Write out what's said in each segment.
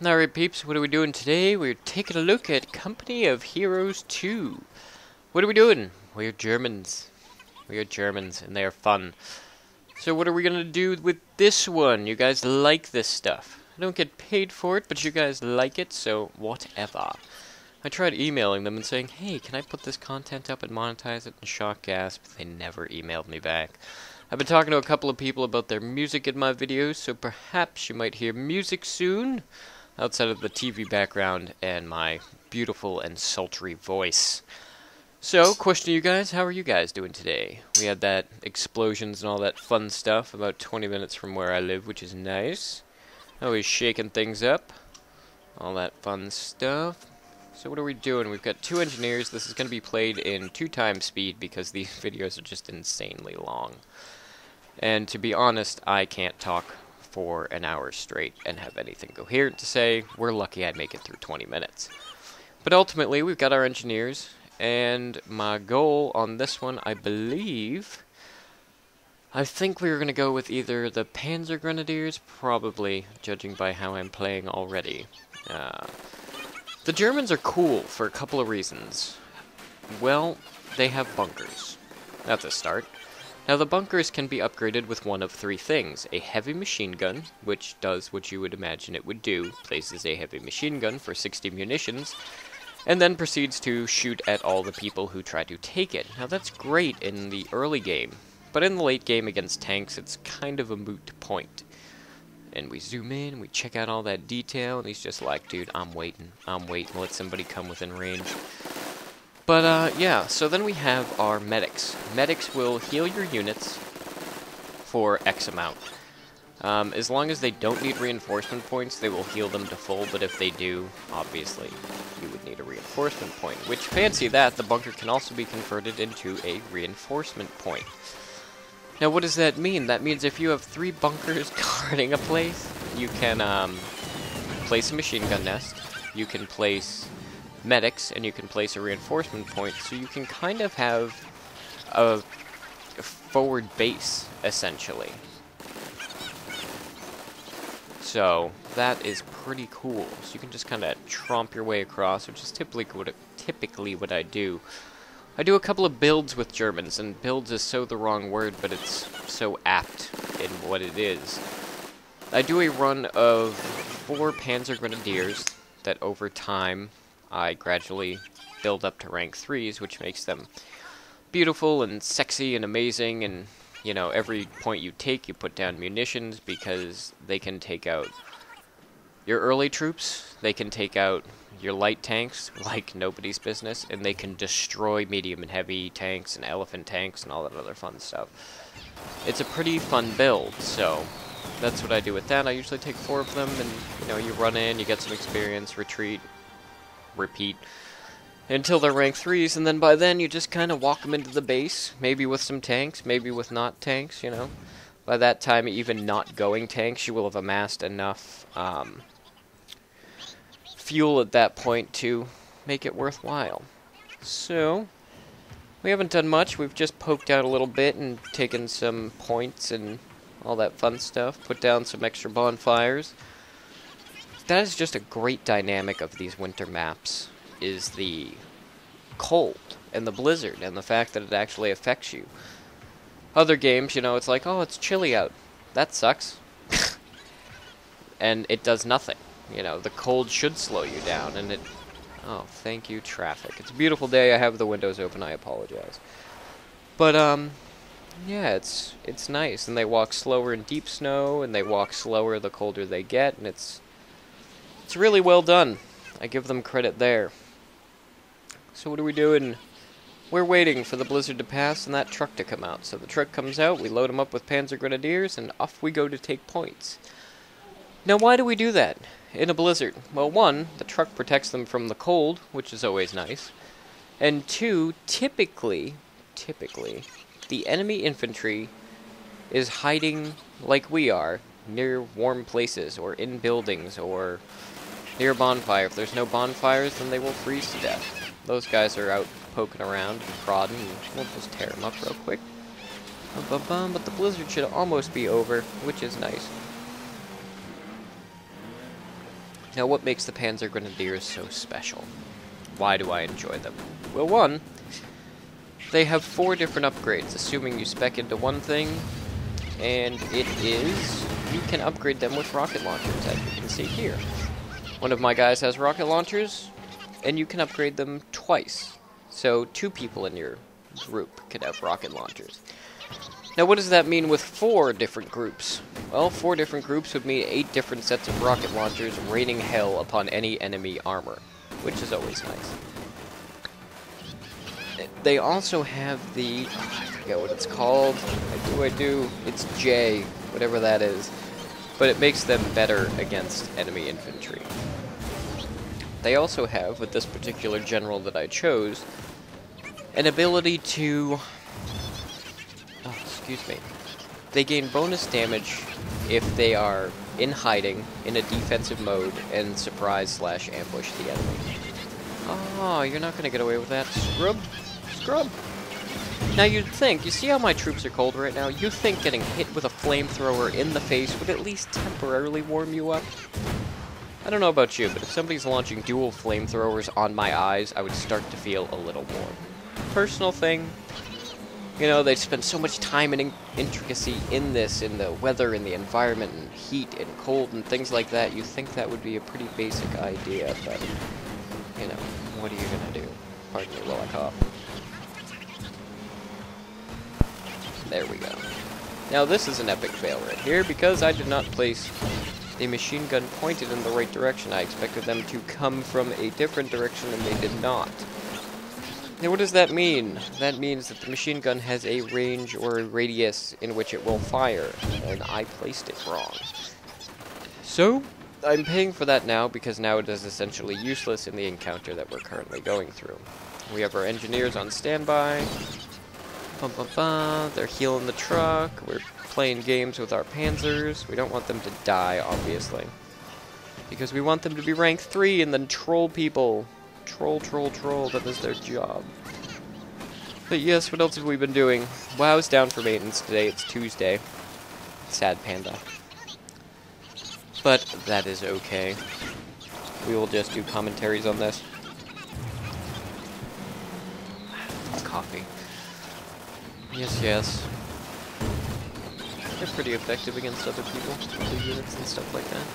Alright peeps, what are we doing today? We're taking a look at Company of Heroes 2. What are we doing? We're Germans. We are Germans, and they are fun. So what are we gonna do with this one? You guys like this stuff. I don't get paid for it, but you guys like it, so whatever. I tried emailing them and saying, hey, can I put this content up and monetize it? And shock gasp, they never emailed me back. I've been talking to a couple of people about their music in my videos, so perhaps you might hear music soon, outside of the TV background and my beautiful and sultry voice. So, question to you guys, how are you guys doing today? We had that explosions and all that fun stuff about 20 minutes from where I live, which is nice. Always shaking things up. All that fun stuff. So what are we doing? We've got 2 engineers. This is going to be played in 2 times speed because these videos are just insanely long. And to be honest, I can't talk for an hour straight and have anything coherent to say. We're lucky I'd make it through 20 minutes. But ultimately, we've got our engineers, and my goal on this one, I think we were going to go with either the Panzer Grenadiers, probably, judging by how I'm playing already. The Germans are cool for a couple of reasons. Well, they have bunkers. That's a start. Now, the bunkers can be upgraded with one of 3 things. A heavy machine gun, which does what you would imagine it would do, places a heavy machine gun for 60 munitions, and then proceeds to shoot at all the people who try to take it. Now, that's great in the early game, but in the late game against tanks, it's kind of a moot point. And we zoom in, and we check out all that detail, and he's just like, dude, I'm waiting, let somebody come within range. But, yeah, so then we have our medics. Medics will heal your units for X amount. As long as they don't need reinforcement points, they will heal them to full, but if they do, obviously, you would need a reinforcement point. Which, fancy that, the bunker can also be converted into a reinforcement point. Now, what does that mean? That means if you have 3 bunkers guarding a place, you can, place a machine gun nest, you can place medics, and you can place a reinforcement point, so you can kind of have a forward base, essentially. So, that is pretty cool. So you can just kind of tromp your way across, which is typically what I do. I do a couple of builds with Germans, and builds is so the wrong word, but it's so apt in what it is. I do a run of 4 Panzer Grenadiers that over time I gradually build up to rank 3s, which makes them beautiful and sexy and amazing, and, you know, every point you take, you put down munitions, because they can take out your early troops, they can take out your light tanks like nobody's business, and they can destroy medium and heavy tanks and elephant tanks and all that other fun stuff. It's a pretty fun build, so that's what I do with that. I usually take 4 of them, and, you know, you run in, you get some experience, retreat, repeat until they're rank 3s, and then by then you just kind of walk them into the base, maybe with some tanks, maybe with not tanks, you know. By that time, even not going tanks, you will have amassed enough fuel at that point to make it worthwhile. So, we haven't done much. We've just poked out a little bit and taken some points and all that fun stuff, put down some extra bonfires. That is just a great dynamic of these winter maps, is the cold and the blizzard and the fact that it actually affects you. Other games, you know, it's like, oh, it's chilly out. That sucks. And it does nothing. You know, the cold should slow you down, and it... Oh, thank you, traffic. It's a beautiful day. I have the windows open. I apologize. But, yeah, it's nice. And they walk slower in deep snow, and they walk slower the colder they get, and it's really well done. I give them credit there. So what are we doing? We're waiting for the blizzard to pass and that truck to come out. So the truck comes out, we load them up with Panzer Grenadiers, and off we go to take points. Now, why do we do that in a blizzard? Well, 1, the truck protects them from the cold, which is always nice. And 2, typically, the enemy infantry is hiding like we are, near warm places, or in buildings, or near a bonfire. If there's no bonfires, then they will freeze to death. Those guys are out poking around and prodding, and we'll just tear them up real quick. But the blizzard should almost be over, which is nice. Now, what makes the Panzer Grenadiers so special? Why do I enjoy them? Well, one, they have 4 different upgrades, assuming you spec into one thing, and it is, you can upgrade them with rocket launchers, as you can see here. One of my guys has rocket launchers, and you can upgrade them twice. So 2 people in your group can have rocket launchers. Now, what does that mean with 4 different groups? Well, 4 different groups would mean 8 different sets of rocket launchers raining hell upon any enemy armor, which is always nice. They also have the, I forget what it's called. I do. It's J, whatever that is. But it makes them better against enemy infantry. They also have, with this particular general that I chose, an ability to... Oh, excuse me. They gain bonus damage if they are in hiding, in a defensive mode, and surprise/ambush the enemy. Oh, you're not going to get away with that, scrub. Scrub. Now you'd think, you see how my troops are cold right now? You'd think getting hit with a flamethrower in the face would at least temporarily warm you up. I don't know about you, but if somebody's launching dual flamethrowers on my eyes, I would start to feel a little warm. Personal thing. You know, they spend so much time and intricacy in this, in the weather, in the environment, and heat, and cold, and things like that. You think that would be a pretty basic idea, but, you know, what are you gonna do? Pardon me while I cough. There we go. Now this is an epic fail right here, because I did not place a machine gun pointed in the right direction. I expected them to come from a different direction, and they did not. Now what does that mean? That means that the machine gun has a range or a radius in which it will fire, and I placed it wrong. So, I'm paying for that now, because now it is essentially useless in the encounter that we're currently going through. We have our engineers on standby. Bum, bum, bum. They're healing the truck. We're playing games with our panzers. We don't want them to die, obviously, because we want them to be rank 3 and then troll people. Troll, that is their job. But yes, what else have we been doing? WoW's down for maintenance today. It's Tuesday. Sad panda. But that is okay. We will just do commentaries on this. Coffee. Yes. They're pretty effective against other people, other units and stuff like that.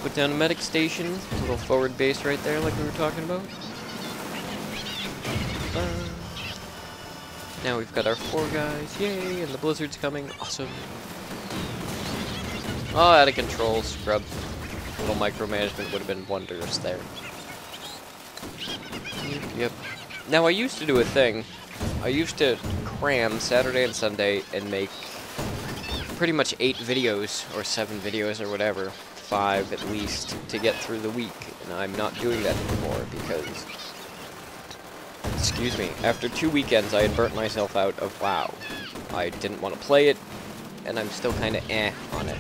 Put down a medic station, a little forward base right there like we were talking about. Now we've got our 4 guys, yay, and the blizzard's coming, awesome. Oh, out of control, scrub. A little micromanagement would have been wondrous there. Yep. Now I used to do a thing. I used to cram Saturday and Sunday and make pretty much 8 videos, or 7 videos, or whatever. 5 at least, to get through the week, and I'm not doing that anymore because, excuse me, after 2 weekends I had burnt myself out of WoW. I didn't want to play it, and I'm still kind of on it.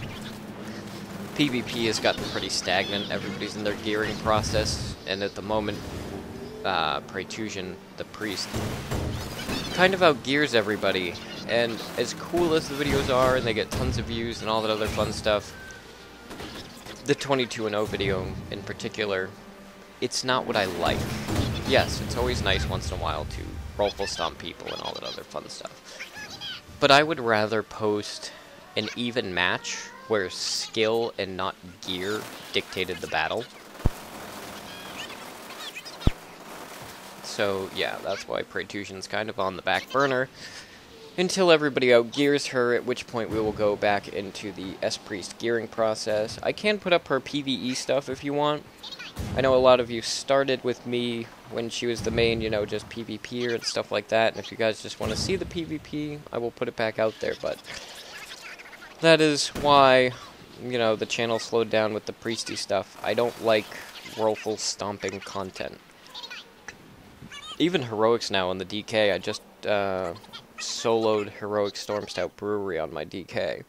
PvP has gotten pretty stagnant, everybody's in their gearing process, and at the moment, Pratusion, the priest, kind of outgears everybody, and as cool as the videos are, and they get tons of views and all that other fun stuff, the 22-0 video in particular, it's not what I like. Yes, it's always nice once in a while to rifle stomp people and all that other fun stuff. But I would rather post an even match where skill and not gear dictated the battle. So yeah, that's why Pratusion's kind of on the back burner until everybody outgears her, at which point we will go back into the S-Priest gearing process. I can put up her PvE stuff if you want. I know a lot of you started with me when she was the main, you know, just PvPer and stuff like that, and if you guys just want to see the PvP, I will put it back out there, but that is why, you know, the channel slowed down with the priesty stuff. I don't like rifle stomping content. Even heroics now on the DK, I just soloed Heroic Storm Stout Brewery on my DK.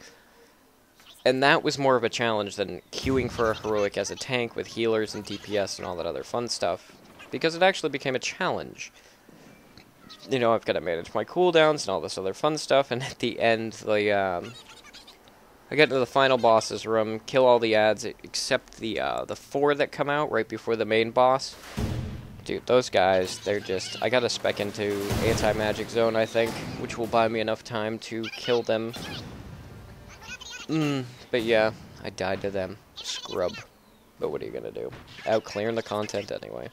And that was more of a challenge than queuing for a heroic as a tank with healers and DPS and all that other fun stuff, because it actually became a challenge. You know, I've got to manage my cooldowns and all this other fun stuff, and at the end, the I get into the final boss's room, kill all the ads except the 4 that come out right before the main boss. Dude, those guys, they're just... I gotta spec into anti-magic zone, I think, which will buy me enough time to kill them. But yeah, I died to them. Scrub. But what are you gonna do? Out clearing the content anyway.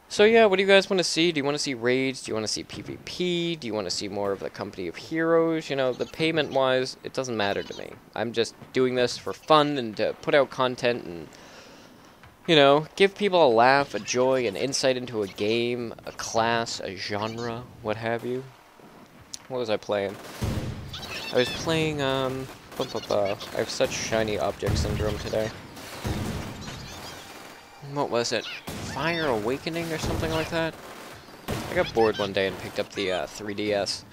So yeah, what do you guys want to see? Do you want to see raids? Do you want to see PvP? Do you want to see more of the Company of Heroes? You know, the payment-wise, it doesn't matter to me. I'm just doing this for fun and to put out content and, you know, give people a laugh, a joy, an insight into a game, a class, a genre, what have you. What was I playing? I was playing, I have such shiny object syndrome today. What was it? Fire Awakening or something like that? I got bored one day and picked up the 3DS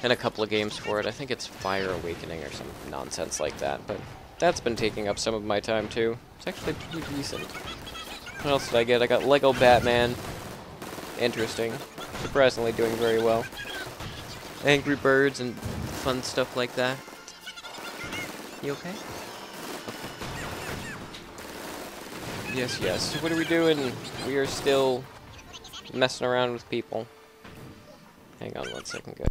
and a couple of games for it. I think it's Fire Awakening or some nonsense like that, but that's been taking up some of my time too. It's actually pretty decent. What else did I get? I got Lego Batman. Interesting. Surprisingly doing very well. Angry Birds and fun stuff like that. You okay? Yes, yes. What are we doing? We are still messing around with people. Hang on 1 second, guys.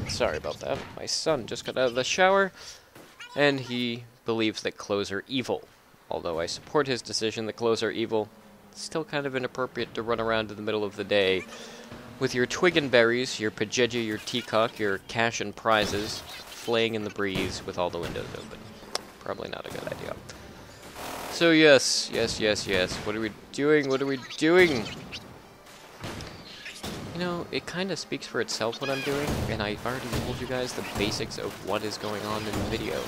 Sorry about that. My son just got out of the shower, and he believes that clothes are evil. Although I support his decision that clothes are evil, it's still kind of inappropriate to run around in the middle of the day with your twig and berries, your pajeja, your teacock, your cash and prizes, flaying in the breeze with all the windows open. Probably not a good idea. So yes. What are we doing? What are we doing? You know, it kind of speaks for itself what I'm doing, and I already told you guys the basics of what is going on in the video.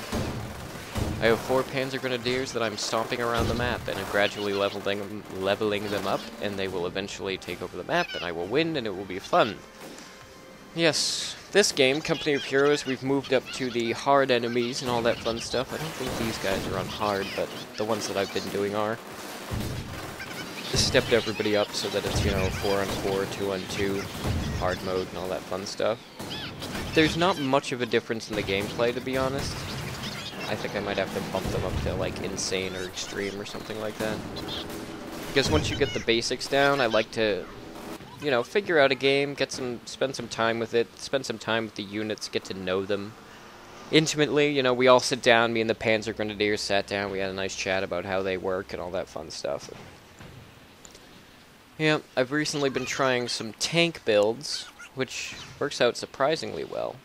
I have 4 Panzer Grenadiers that I'm stomping around the map, and I'm gradually leveling them up, and they will eventually take over the map, and I will win, and it will be fun. Yes, this game, Company of Heroes, we've moved up to the hard enemies and all that fun stuff. I don't think these guys are on hard, but the ones that I've been doing are. Stepped everybody up so that it's, you know, 4-on-4, 2-on-2, hard mode, and all that fun stuff. There's not much of a difference in the gameplay, to be honest. I think I might have to bump them up to, like, insane or extreme or something like that. Because once you get the basics down, I like to, you know, figure out a game, spend some time with it, spend some time with the units, get to know them intimately. You know, we all sit down, me and the Panzer Grenadiers sat down, we had a nice chat about how they work and all that fun stuff. Yeah, I've recently been trying some tank builds, which works out surprisingly well.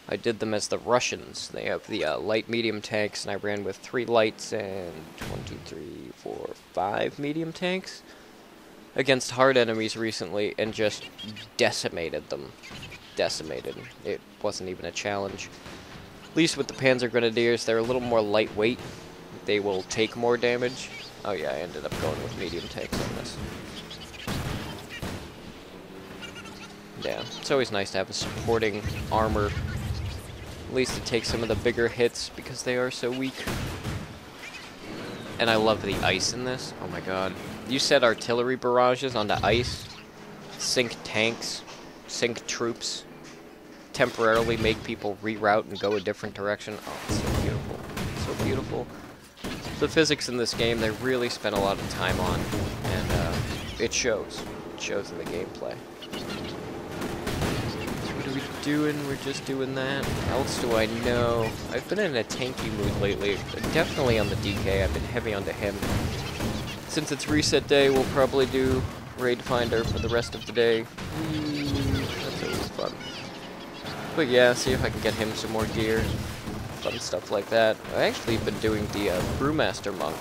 I did them as the Russians. They have the light medium tanks, and I ran with 3 lights and 1, 2, 3, 4, 5 medium tanks against hard enemies recently, and just decimated them. Decimated. It wasn't even a challenge. At least with the Panzer Grenadiers, they're a little more lightweight. They will take more damage. Oh yeah, I ended up going with medium tanks on this. Yeah, it's always nice to have a supporting armor. At least it takes some of the bigger hits because they are so weak. And I love the ice in this. Oh my god. You set artillery barrages onto ice, sink tanks, sink troops, temporarily make people reroute and go a different direction. Oh, it's so beautiful. So beautiful. The physics in this game, they really spent a lot of time on, and it shows. It shows in the gameplay. What are we doing? We're just doing that. What else do I know? I've been in a tanky mood lately. Definitely on the DK. I've been heavy onto him. Since it's reset day, we'll probably do Raid Finder for the rest of the day. That's always fun. But yeah, see if I can get him some more gear. Fun stuff like that. I actually been doing the Brewmaster Monk.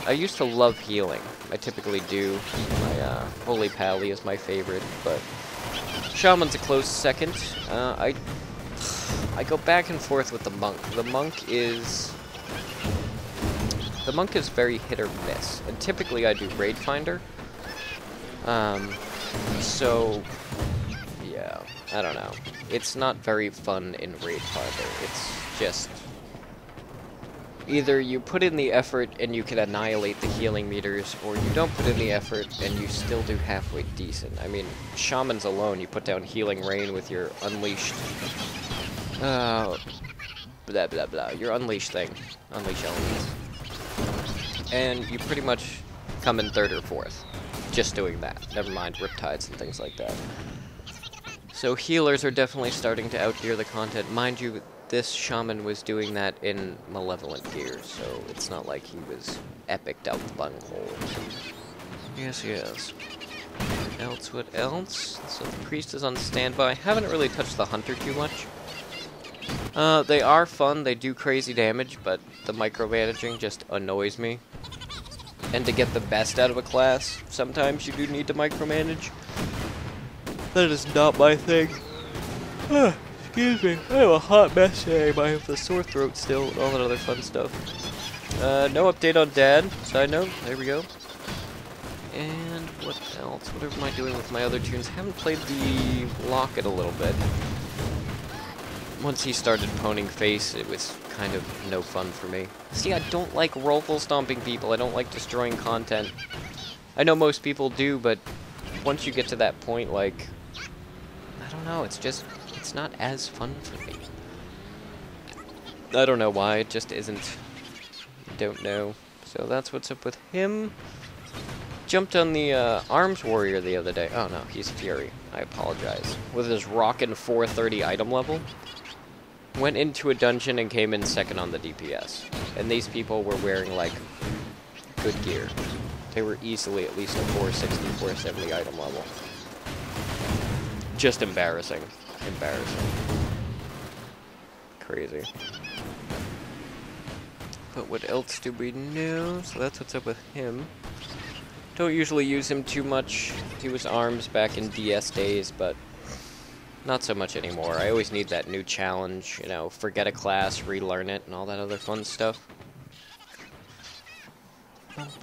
I used to love healing. I typically do. My Holy Pally is my favorite, but Shaman's a close second. I go back and forth with the Monk. The Monk is very hit or miss, and typically I do Raid Finder. So yeah, I don't know. It's not very fun in Raid Finder. It's just, either you put in the effort and you can annihilate the healing meters, or you don't put in the effort and you still do halfway decent. I mean, shamans alone, you put down healing rain with your unleashed, blah blah blah, your unleashed thing, unleash elements, and you pretty much come in third or fourth, just doing that. Never mind riptides and things like that. So healers are definitely starting to outgear the content. Mind you, this shaman was doing that in malevolent gear, so it's not like he was epicked out the bunghole. Yes, yes. What else? So the priest is on standby. Haven't really touched the hunter too much. They are fun, they do crazy damage, but the micromanaging just annoys me. And to get the best out of a class, sometimes you do need to micromanage. That is not my thing. Excuse me, I have a hot mess today, but I have the sore throat still and all that other fun stuff. No update on Dad, side note, there we go. And what else? What am I doing with my other tunes? Haven't played the Locket a little bit. Once he started poning face, it was kind of no fun for me. See, I don't like rifle stomping people, I don't like destroying content. I know most people do, but once you get to that point, like, I don't know, it's not as fun for me. I don't know why, it just isn't. Don't know. So that's what's up with him. Jumped on the Arms Warrior the other day. Oh no, he's Fury. I apologize. With his rockin' 430 item level. Went into a dungeon and came in second on the DPS. And these people were wearing, like, good gear. They were easily at least a 460, 470 item level. Just embarrassing. Embarrassing. Crazy. But what else do we know? So that's what's up with him. Don't usually use him too much. He was Arms back in DS days, but not so much anymore. I always need that new challenge, you know, forget a class, relearn it, and all that other fun stuff. Priest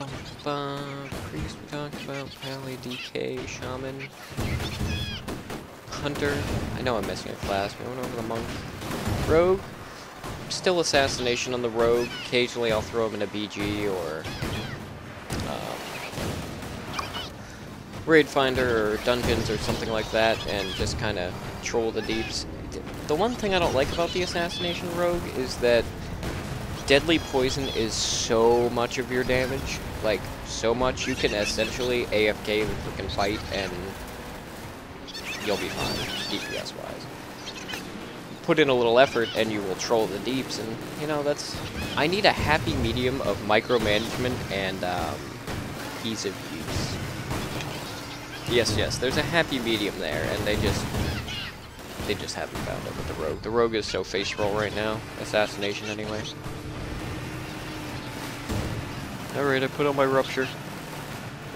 we talked about, Pally, DK, Shaman, Hunter. I know I'm missing a class. We went over the Monk. Rogue. Still Assassination on the Rogue. Occasionally I'll throw him in a BG or Raid Finder or Dungeons or something like that, and just kind of troll the deeps. The one thing I don't like about the Assassination Rogue is that Deadly Poison is so much of your damage. Like, so much. You can essentially AFK the freaking fight and you'll be fine, DPS-wise. Put in a little effort and you will troll the deeps, and, you know, that's... I need a happy medium of micromanagement and ease of use. Yes, there's a happy medium there, and they just haven't found it with the Rogue. The Rogue is so face roll right now. Assassination, anyway. Alright, I put on my Rupture.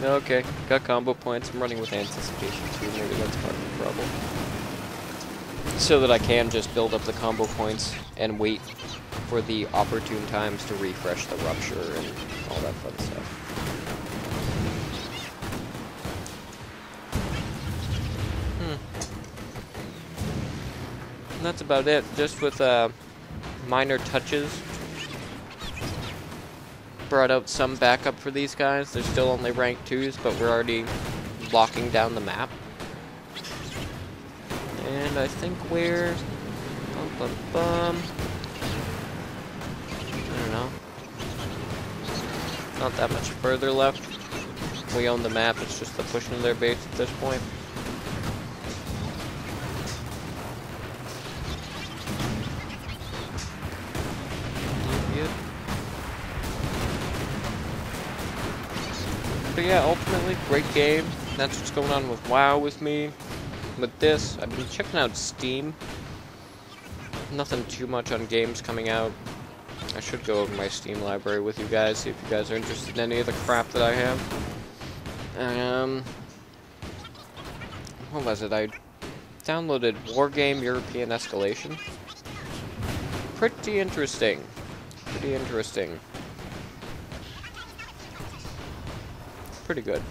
Okay, got combo points. I'm running with Anticipation, too. Maybe that's part of the problem. So that I can just build up the combo points and wait for the opportune times to refresh the Rupture and all that fun stuff. And that's about it, just with minor touches. Brought out some backup for these guys. They're still only rank 2s, but we're already locking down the map. And I think we're... I don't know. Not that much further left. We own the map, it's just the pushing of their base at this point. But yeah, ultimately, great game. That's what's going on with WoW with me. With this, I've been checking out Steam. Nothing too much on games coming out. I should go over my Steam library with you guys, see if you guys are interested in any of the crap that I have. What was it? I downloaded Wargame European Escalation. Pretty interesting. Pretty interesting. Pretty good.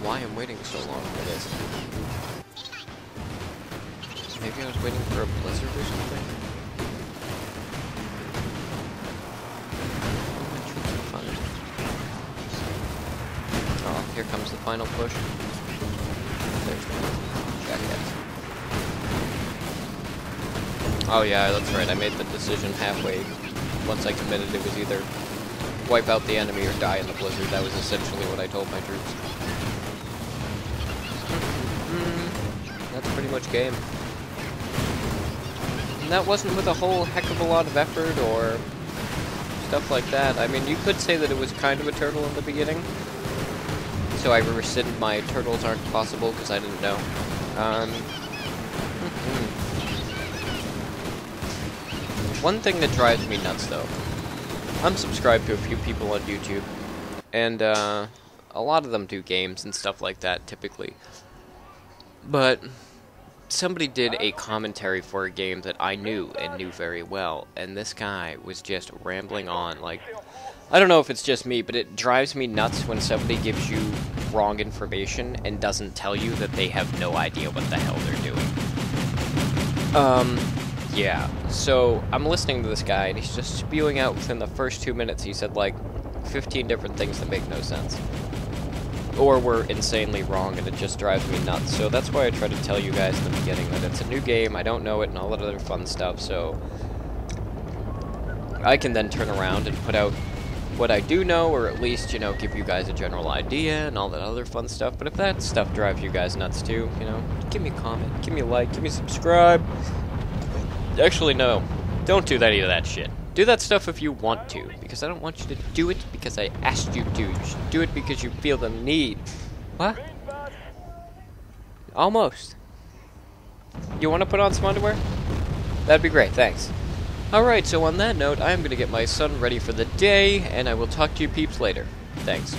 why I'm waiting so long for this. Maybe I was waiting for a blizzard or something? Oh, here comes the final push. There's Jackass. Oh yeah, that's right, I made the decision halfway. Once I committed, it was either wipe out the enemy or die in the blizzard. That was essentially what I told my troops. That's pretty much game. And that wasn't with a whole heck of a lot of effort or stuff like that. I mean, you could say that it was kind of a turtle in the beginning. So I rescinded my turtles aren't possible because I didn't know. One thing that drives me nuts, though. I'm subscribed to a few people on YouTube, and a lot of them do games and stuff like that, typically. But somebody did a commentary for a game that I knew and knew very well, and this guy was just rambling on, like, I don't know if it's just me, but it drives me nuts when somebody gives you wrong information and doesn't tell you that they have no idea what the hell they're doing. Yeah, so I'm listening to this guy, and he's just spewing out within the first 2 minutes. He said, like, 15 different things that make no sense. Or were insanely wrong, and it just drives me nuts. So that's why I try to tell you guys in the beginning that it's a new game, I don't know it, and all that other fun stuff, so I can then turn around and put out what I do know, or at least, you know, give you guys a general idea and all that other fun stuff. But if that stuff drives you guys nuts too, you know, give me a comment, give me a like, give me a subscribe. Actually, no. Don't do any of that shit. Do that stuff if you want to, because I don't want you to do it because I asked you to. You should do it because you feel the need. What? Almost. You want to put on some underwear? That'd be great, thanks. Alright, so on that note, I am going to get my son ready for the day, and I will talk to you peeps later. Thanks.